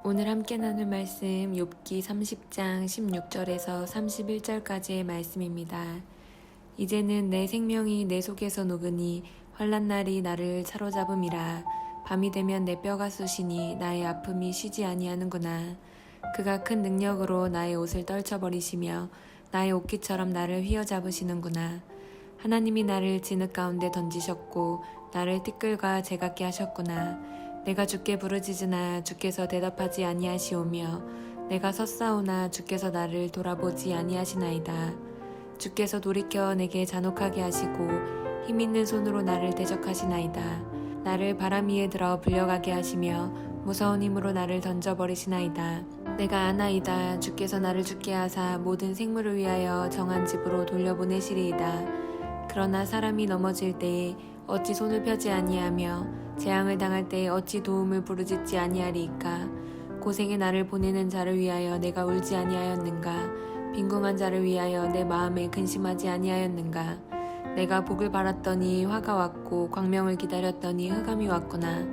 오늘 함께 나눌 말씀 욥기 30장 16절에서 31절까지의 말씀입니다. 이제는 내 생명이 내 속에서 녹으니 환난 날이 나를 사로잡음이라. 밤이 되면 내 뼈가 쑤시니 나의 아픔이 쉬지 아니하는구나. 그가 큰 능력으로 나의 옷을 떨쳐버리시며 나의 옷깃처럼 나를 휘어잡으시는구나. 하나님이 나를 진흙 가운데 던지셨고 나를 티끌과 제각게 하셨구나. 내가 주께 부르짖으나 주께서 대답하지 아니하시오며 내가 섰사오나 주께서 나를 돌아보지 아니하시나이다. 주께서 돌이켜 내게 잔혹하게 하시고 힘있는 손으로 나를 대적하시나이다. 나를 바람 위에 들어 불려가게 하시며 무서운 힘으로 나를 던져버리시나이다. 내가 아나이다. 주께서 나를 죽게 하사 모든 생물을 위하여 정한 집으로 돌려보내시리이다. 그러나 사람이 넘어질 때에 어찌 손을 펴지 아니하며 재앙을 당할 때에 어찌 도움을 부르짖지 아니하리이까. 고생의 나를 보내는 자를 위하여 내가 울지 아니하였는가. 빈궁한 자를 위하여 내 마음에 근심하지 아니하였는가. 내가 복을 바랐더니 화가 왔고 광명을 기다렸더니 흑암이 왔구나.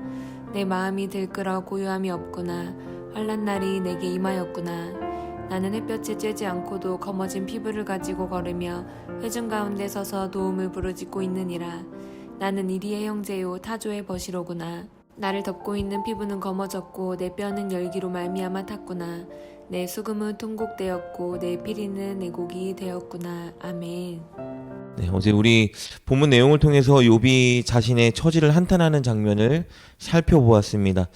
내 마음이 들끓어 고요함이 없구나. 환난 날이 내게 임하였구나. 나는 햇볕에 쬐지 않고도 검어진 피부를 가지고 걸으며 회중 가운데 서서 도움을 부르짖고 있느니라. 나는 이리의 형제요 타조의 벗이로구나. 나를 덮고 있는 피부는 검어졌고 내 뼈는 열기로 말미암아 탔구나. 내 수금은 통곡되었고 내 피리는 애곡이 되었구나. 아멘. 네, 어제 우리 본문 내용을 통해서 욥이 자신의 처지를 한탄하는 장면을 살펴보았습니다.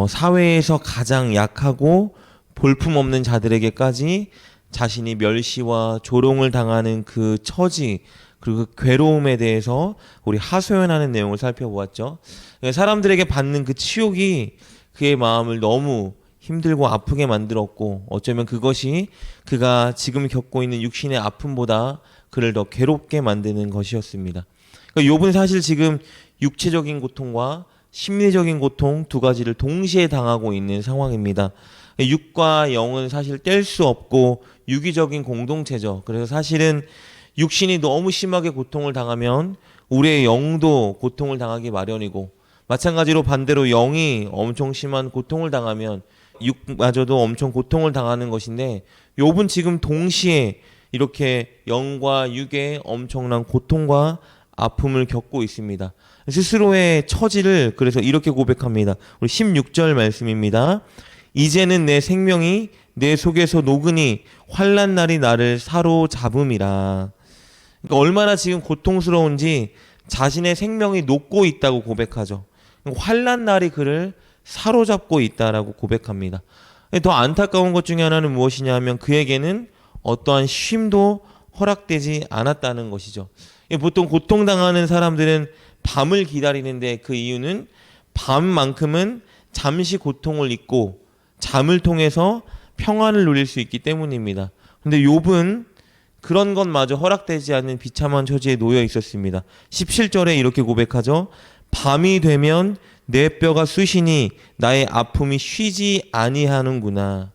사회에서 가장 약하고 볼품없는 자들에게까지 자신이 멸시와 조롱을 당하는 그 처지, 그리고 그 괴로움에 대해서 우리 하소연하는 내용을 살펴보았죠. 사람들에게 받는 그 치욕이 그의 마음을 너무 힘들고 아프게 만들었고, 어쩌면 그것이 그가 지금 겪고 있는 육신의 아픔보다 그를 더 괴롭게 만드는 것이었습니다. 그러니까 욥은 사실 지금 육체적인 고통과 심리적인 고통 두 가지를 동시에 당하고 있는 상황입니다. 육과 영은 사실 뗄 수 없고 유기적인 공동체죠. 그래서 사실은 육신이 너무 심하게 고통을 당하면 우리의 영도 고통을 당하기 마련이고, 마찬가지로 반대로 영이 엄청 심한 고통을 당하면 육마저도 엄청 고통을 당하는 것인데, 욥은 지금 동시에 이렇게 영과 육의 엄청난 고통과 아픔을 겪고 있습니다. 스스로의 처지를 그래서 이렇게 고백합니다. 우리 16절 말씀입니다. 이제는 내 생명이 내 속에서 녹으니 환난 날이 나를 사로잡음이라. 그러니까 얼마나 지금 고통스러운지 자신의 생명이 녹고 있다고 고백하죠. 환난 날이 그를 사로잡고 있다라고 고백합니다. 더 안타까운 것 중에 하나는 무엇이냐 하면 그에게는 어떠한 쉼도 허락되지 않았다는 것이죠. 보통 고통당하는 사람들은 밤을 기다리는데 그 이유는 밤만큼은 잠시 고통을 잊고 잠을 통해서 평안을 누릴 수 있기 때문입니다. 근데 욥은 그런 것마저 허락되지 않는 비참한 처지에 놓여 있었습니다. 17절에 이렇게 고백하죠. 밤이 되면 내 뼈가 쑤시니 나의 아픔이 쉬지 아니하는구나.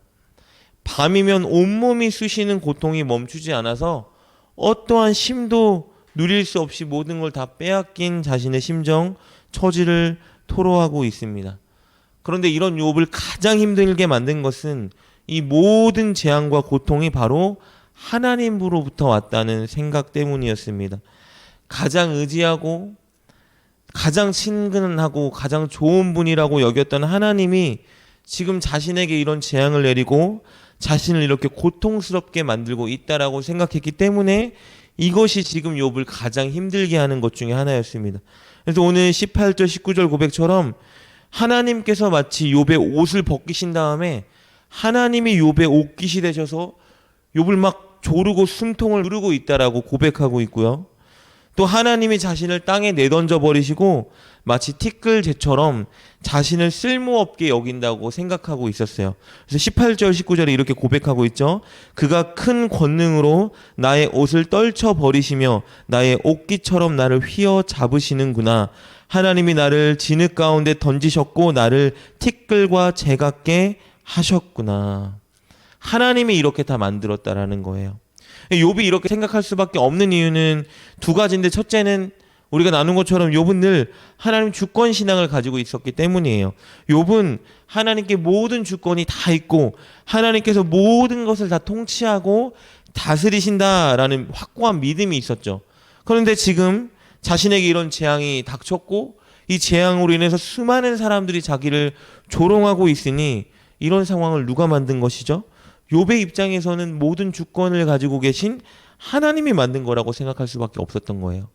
밤이면 온몸이 쑤시는 고통이 멈추지 않아서 어떠한 쉼도 누릴 수 없이 모든 걸 다 빼앗긴 자신의 심정, 처지를 토로하고 있습니다. 그런데 이런 욥을 가장 힘들게 만든 것은 이 모든 재앙과 고통이 바로 하나님으로부터 왔다는 생각 때문이었습니다. 가장 의지하고 가장 친근하고 가장 좋은 분이라고 여겼던 하나님이 지금 자신에게 이런 재앙을 내리고 자신을 이렇게 고통스럽게 만들고 있다라고 생각했기 때문에 이것이 지금 욥을 가장 힘들게 하는 것 중에 하나였습니다. 그래서 오늘 18절 19절 고백처럼 하나님께서 마치 욥의 옷을 벗기신 다음에 하나님이 욥의 옷깃이 되셔서 욥을 막 조르고 숨통을 누르고 있다라고 고백하고 있고요. 또 하나님이 자신을 땅에 내던져 버리시고 마치 티끌재처럼 자신을 쓸모없게 여긴다고 생각하고 있었어요. 그래서 18절 19절에 이렇게 고백하고 있죠. 그가 큰 권능으로 나의 옷을 떨쳐 버리시며 나의 옷깃처럼 나를 휘어 잡으시는구나. 하나님이 나를 진흙 가운데 던지셨고 나를 티끌과 제각게 하셨구나. 하나님이 이렇게 다 만들었다라는 거예요. 욥이 이렇게 생각할 수밖에 없는 이유는 두 가지인데, 첫째는 우리가 나눈 것처럼 욥은 늘 하나님 주권 신앙을 가지고 있었기 때문이에요. 욥은 하나님께 모든 주권이 다 있고 하나님께서 모든 것을 다 통치하고 다스리신다라는 확고한 믿음이 있었죠. 그런데 지금 자신에게 이런 재앙이 닥쳤고 이 재앙으로 인해서 수많은 사람들이 자기를 조롱하고 있으니 이런 상황을 누가 만든 것이죠? 욥의 입장에서는 모든 주권을 가지고 계신 하나님이 만든 거라고 생각할 수밖에 없었던 거예요.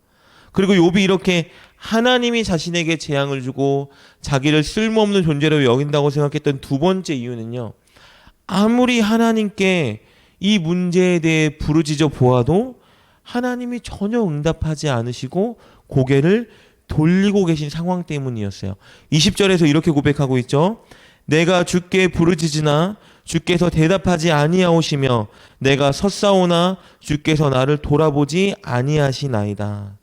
그리고 욥이 이렇게 하나님이 자신에게 재앙을 주고 자기를 쓸모없는 존재로 여긴다고 생각했던 두 번째 이유는요. 아무리 하나님께 이 문제에 대해 부르짖어 보아도 하나님이 전혀 응답하지 않으시고 고개를 돌리고 계신 상황 때문이었어요. 20절에서 이렇게 고백하고 있죠. 내가 주께 부르짖으나 주께서 대답하지 아니하오시며 내가 섰사오나 주께서 나를 돌아보지 아니하시나이다.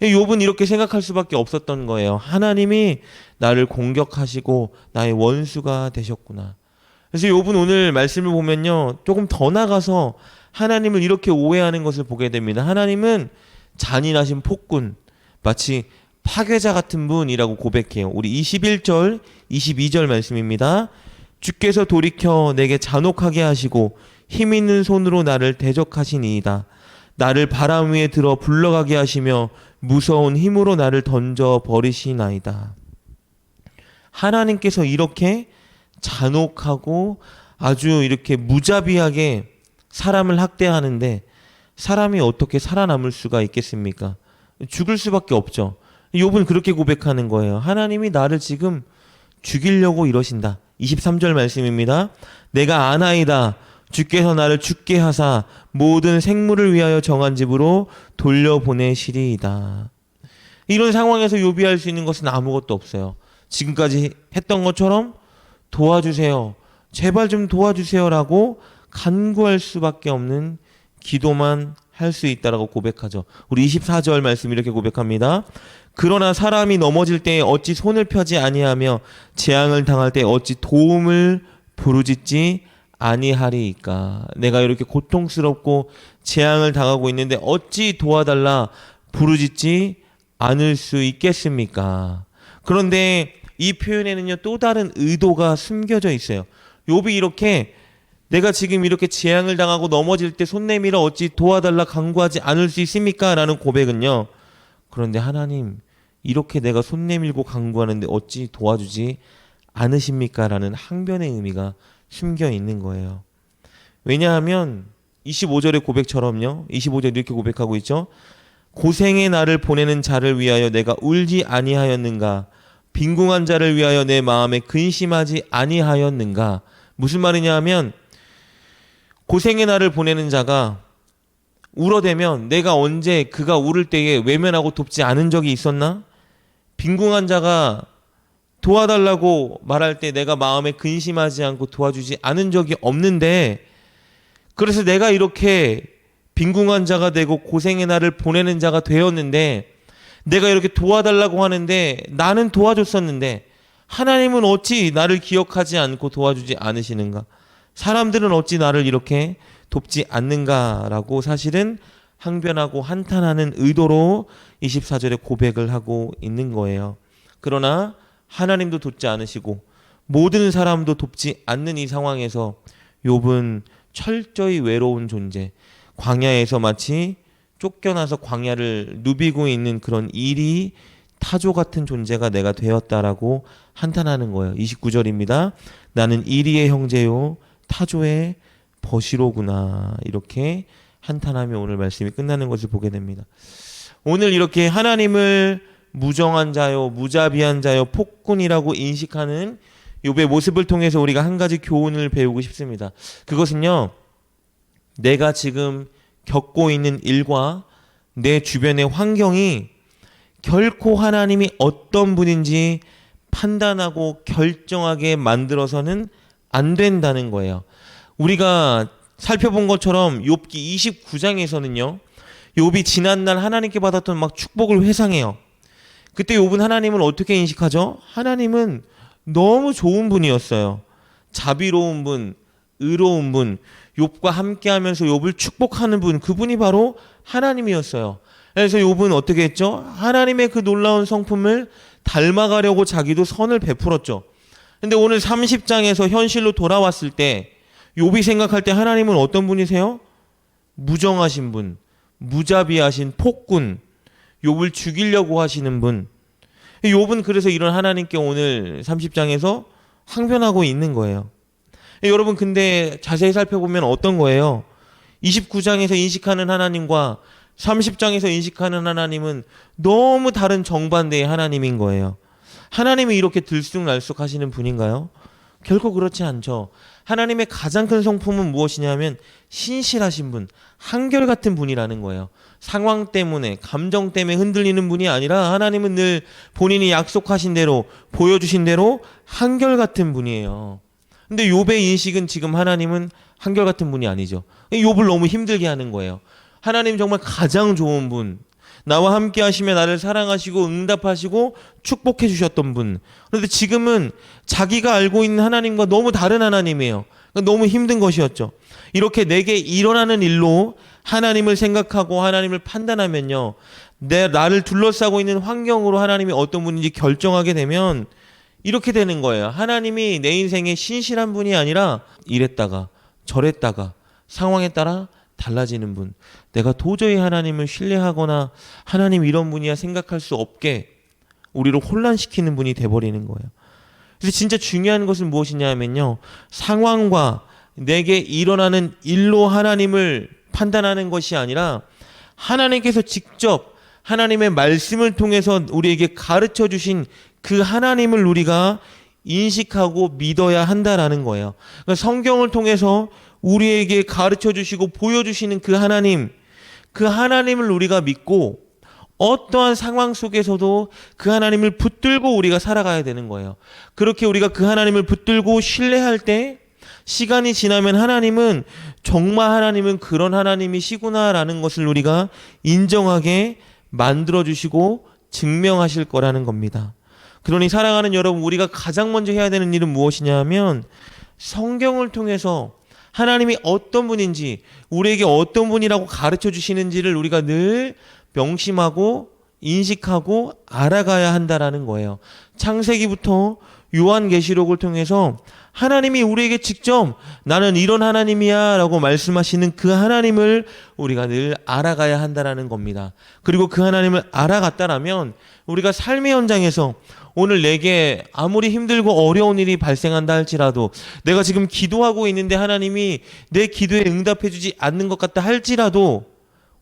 욥은 이렇게 생각할 수밖에 없었던 거예요. 하나님이 나를 공격하시고 나의 원수가 되셨구나. 그래서 욥은 오늘 말씀을 보면요, 조금 더 나가서 하나님을 이렇게 오해하는 것을 보게 됩니다. 하나님은 잔인하신 폭군, 마치 파괴자 같은 분이라고 고백해요. 우리 21절, 22절 말씀입니다. 주께서 돌이켜 내게 잔혹하게 하시고 힘 있는 손으로 나를 대적하시니이다. 나를 바람 위에 들어 굴러가게 하시며 무서운 힘으로 나를 던져 버리시나이다. 하나님께서 이렇게 잔혹하고 아주 이렇게 무자비하게 사람을 학대하는데 사람이 어떻게 살아남을 수가 있겠습니까? 죽을 수밖에 없죠. 욥은 그렇게 고백하는 거예요. 하나님이 나를 지금 죽이려고 이러신다. 23절 말씀입니다. 내가 아나이다. 주께서 나를 죽게 하사 모든 생물을 위하여 정한 집으로 돌려보내시리이다. 이런 상황에서 욥이 할 수 있는 것은 아무것도 없어요. 지금까지 했던 것처럼 도와주세요. 제발 좀 도와주세요라고 간구할 수밖에 없는 기도만 할 수 있다라고 고백하죠. 우리 24절 말씀 이렇게 고백합니다. 그러나 사람이 넘어질 때에 어찌 손을 펴지 아니하며 재앙을 당할 때 어찌 도움을 부르짖지 아니하리이까. 내가 이렇게 고통스럽고 재앙을 당하고 있는데 어찌 도와달라 부르짖지 않을 수 있겠습니까? 그런데 이 표현에는요, 또 다른 의도가 숨겨져 있어요. 욥이 이렇게 내가 지금 이렇게 재앙을 당하고 넘어질 때 손 내밀어 어찌 도와달라 간구하지 않을 수 있습니까? 라는 고백은요. 그런데 하나님, 이렇게 내가 손 내밀고 간구하는데 어찌 도와주지 않으십니까? 라는 항변의 의미가 숨겨 있는 거예요. 왜냐하면 25절의 고백처럼요. 25절 이렇게 고백하고 있죠. 고생의 나를 보내는 자를 위하여 내가 울지 아니하였는가? 빈궁한 자를 위하여 내 마음에 근심하지 아니하였는가? 무슨 말이냐 하면 고생의 날을 보내는 자가 울어대면 내가 언제 그가 울을 때에 외면하고 돕지 않은 적이 있었나? 빈궁한 자가 도와달라고 말할 때 내가 마음에 근심하지 않고 도와주지 않은 적이 없는데, 그래서 내가 이렇게 빈궁한 자가 되고 고생의 날을 보내는 자가 되었는데 내가 이렇게 도와달라고 하는데 나는 도와줬었는데 하나님은 어찌 나를 기억하지 않고 도와주지 않으시는가? 사람들은 어찌 나를 이렇게 돕지 않는가라고 사실은 항변하고 한탄하는 의도로 24절에 고백을 하고 있는 거예요. 그러나 하나님도 돕지 않으시고 모든 사람도 돕지 않는 이 상황에서 욥은 철저히 외로운 존재, 광야에서 마치 쫓겨나서 광야를 누비고 있는 그런 일이 타조 같은 존재가 내가 되었다라고 한탄하는 거예요. 29절입니다. 나는 이리의 형제요 타조의 버시로구나. 이렇게 한탄하며 오늘 말씀이 끝나는 것을 보게 됩니다. 오늘 이렇게 하나님을 무정한 자요, 무자비한 자요, 폭군이라고 인식하는 욥의 모습을 통해서 우리가 한 가지 교훈을 배우고 싶습니다. 그것은요, 내가 지금 겪고 있는 일과 내 주변의 환경이 결코 하나님이 어떤 분인지 판단하고 결정하게 만들어서는 안 된다는 거예요. 우리가 살펴본 것처럼 욥기 29장에서는요. 욥이 지난날 하나님께 받았던 막 축복을 회상해요. 그때 욥은 하나님을 어떻게 인식하죠? 하나님은 너무 좋은 분이었어요. 자비로운 분, 의로운 분, 욥과 함께하면서 욥을 축복하는 분, 그분이 바로 하나님이었어요. 그래서 욥은 어떻게 했죠? 하나님의 그 놀라운 성품을 닮아가려고 자기도 선을 베풀었죠. 근데 오늘 30장에서 현실로 돌아왔을 때 욥이 생각할 때 하나님은 어떤 분이세요? 무정하신 분, 무자비하신 폭군, 욥을 죽이려고 하시는 분. 욥은 그래서 이런 하나님께 오늘 30장에서 항변하고 있는 거예요. 여러분 근데 자세히 살펴보면 어떤 거예요? 29장에서 인식하는 하나님과 30장에서 인식하는 하나님은 너무 다른 정반대의 하나님인 거예요. 하나님이 이렇게 들쑥날쑥 하시는 분인가요? 결코 그렇지 않죠. 하나님의 가장 큰 성품은 무엇이냐면 신실하신 분, 한결같은 분이라는 거예요. 상황 때문에, 감정 때문에 흔들리는 분이 아니라 하나님은 늘 본인이 약속하신 대로, 보여주신 대로 한결같은 분이에요. 근데 욥의 인식은 지금 하나님은 한결같은 분이 아니죠. 욥을 너무 힘들게 하는 거예요. 하나님 정말 가장 좋은 분, 나와 함께 하시며 나를 사랑하시고 응답하시고 축복해 주셨던 분. 그런데 지금은 자기가 알고 있는 하나님과 너무 다른 하나님이에요. 너무 힘든 것이었죠. 이렇게 내게 일어나는 일로 하나님을 생각하고 하나님을 판단하면요, 나를 둘러싸고 있는 환경으로 하나님이 어떤 분인지 결정하게 되면 이렇게 되는 거예요. 하나님이 내 인생에 신실한 분이 아니라 이랬다가 저랬다가 상황에 따라 달라지는 분. 내가 도저히 하나님을 신뢰하거나 하나님 이런 분이야 생각할 수 없게 우리를 혼란시키는 분이 돼버리는 거예요. 그래서 진짜 중요한 것은 무엇이냐면요, 상황과 내게 일어나는 일로 하나님을 판단하는 것이 아니라 하나님께서 직접 하나님의 말씀을 통해서 우리에게 가르쳐 주신 그 하나님을 우리가 인식하고 믿어야 한다라는 거예요. 그러니까 성경을 통해서 우리에게 가르쳐 주시고 보여주시는 그 하나님을 우리가 믿고 어떠한 상황 속에서도 그 하나님을 붙들고 우리가 살아가야 되는 거예요. 그렇게 우리가 그 하나님을 붙들고 신뢰할 때 시간이 지나면 하나님은 정말 하나님은 그런 하나님이시구나라는 것을 우리가 인정하게 만들어주시고 증명하실 거라는 겁니다. 그러니 사랑하는 여러분, 우리가 가장 먼저 해야 되는 일은 무엇이냐 하면 성경을 통해서 하나님이 어떤 분인지, 우리에게 어떤 분이라고 가르쳐 주시는지를 우리가 늘 명심하고 인식하고 알아가야 한다라는 거예요. 창세기부터 요한계시록을 통해서 하나님이 우리에게 직접 나는 이런 하나님이야 라고 말씀하시는 그 하나님을 우리가 늘 알아가야 한다라는 겁니다. 그리고 그 하나님을 알아갔다라면 우리가 삶의 현장에서 오늘 내게 아무리 힘들고 어려운 일이 발생한다 할지라도, 내가 지금 기도하고 있는데 하나님이 내 기도에 응답해 주지 않는 것 같다 할지라도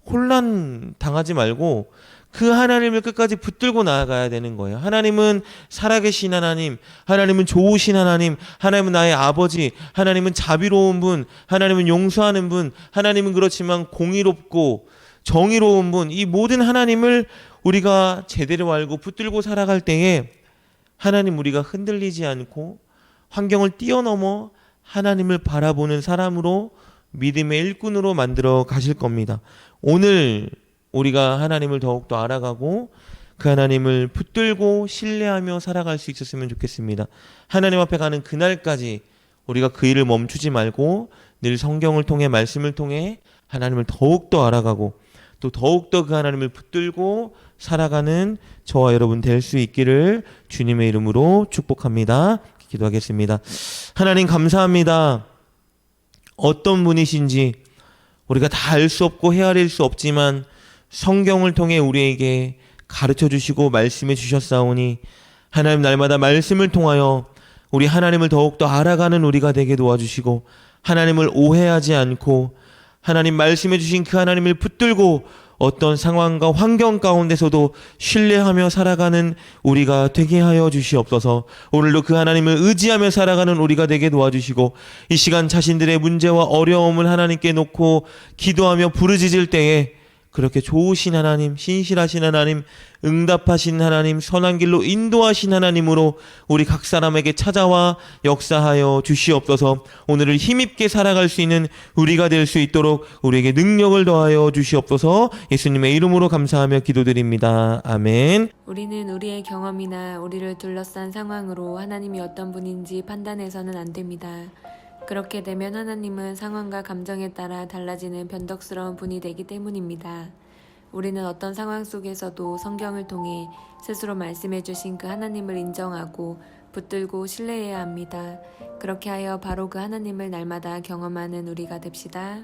혼란 당하지 말고 그 하나님을 끝까지 붙들고 나아가야 되는 거예요. 하나님은 살아계신 하나님, 하나님은 좋으신 하나님, 하나님은 나의 아버지, 하나님은 자비로운 분, 하나님은 용서하는 분, 하나님은 그렇지만 공의롭고 정의로운 분, 이 모든 하나님을 우리가 제대로 알고 붙들고 살아갈 때에 하나님 우리가 흔들리지 않고 환경을 뛰어넘어 하나님을 바라보는 사람으로 믿음의 일꾼으로 만들어 가실 겁니다. 오늘 우리가 하나님을 더욱더 알아가고 그 하나님을 붙들고 신뢰하며 살아갈 수 있었으면 좋겠습니다. 하나님 앞에 가는 그날까지 우리가 그 일을 멈추지 말고 늘 성경을 통해 말씀을 통해 하나님을 더욱더 알아가고 또 더욱더 그 하나님을 붙들고 살아가는 저와 여러분 될 수 있기를 주님의 이름으로 축복합니다. 기도하겠습니다. 하나님 감사합니다. 어떤 분이신지 우리가 다 알 수 없고 헤아릴 수 없지만 성경을 통해 우리에게 가르쳐 주시고 말씀해 주셨사오니 하나님 날마다 말씀을 통하여 우리 하나님을 더욱더 알아가는 우리가 되게 도와주시고 하나님을 오해하지 않고 하나님 말씀해 주신 그 하나님을 붙들고 어떤 상황과 환경 가운데서도 신뢰하며 살아가는 우리가 되게 하여 주시옵소서. 오늘도 그 하나님을 의지하며 살아가는 우리가 되게 도와주시고 이 시간 자신들의 문제와 어려움을 하나님께 놓고 기도하며 부르짖을 때에 그렇게 좋으신 하나님, 신실하신 하나님, 응답하신 하나님, 선한 길로 인도하신 하나님으로 우리 각 사람에게 찾아와 역사하여 주시옵소서. 오늘을 힘있게 살아갈 수 있는 우리가 될 수 있도록 우리에게 능력을 더하여 주시옵소서. 예수님의 이름으로 감사하며 기도드립니다. 아멘. 우리는 우리의 경험이나 우리를 둘러싼 상황으로 하나님이 어떤 분인지 판단해서는 안 됩니다. 그렇게 되면 하나님은 상황과 감정에 따라 달라지는 변덕스러운 분이 되기 때문입니다. 우리는 어떤 상황 속에서도 성경을 통해 스스로 말씀해 주신 그 하나님을 인정하고 붙들고 신뢰해야 합니다. 그렇게 하여 바로 그 하나님을 날마다 경험하는 우리가 됩시다.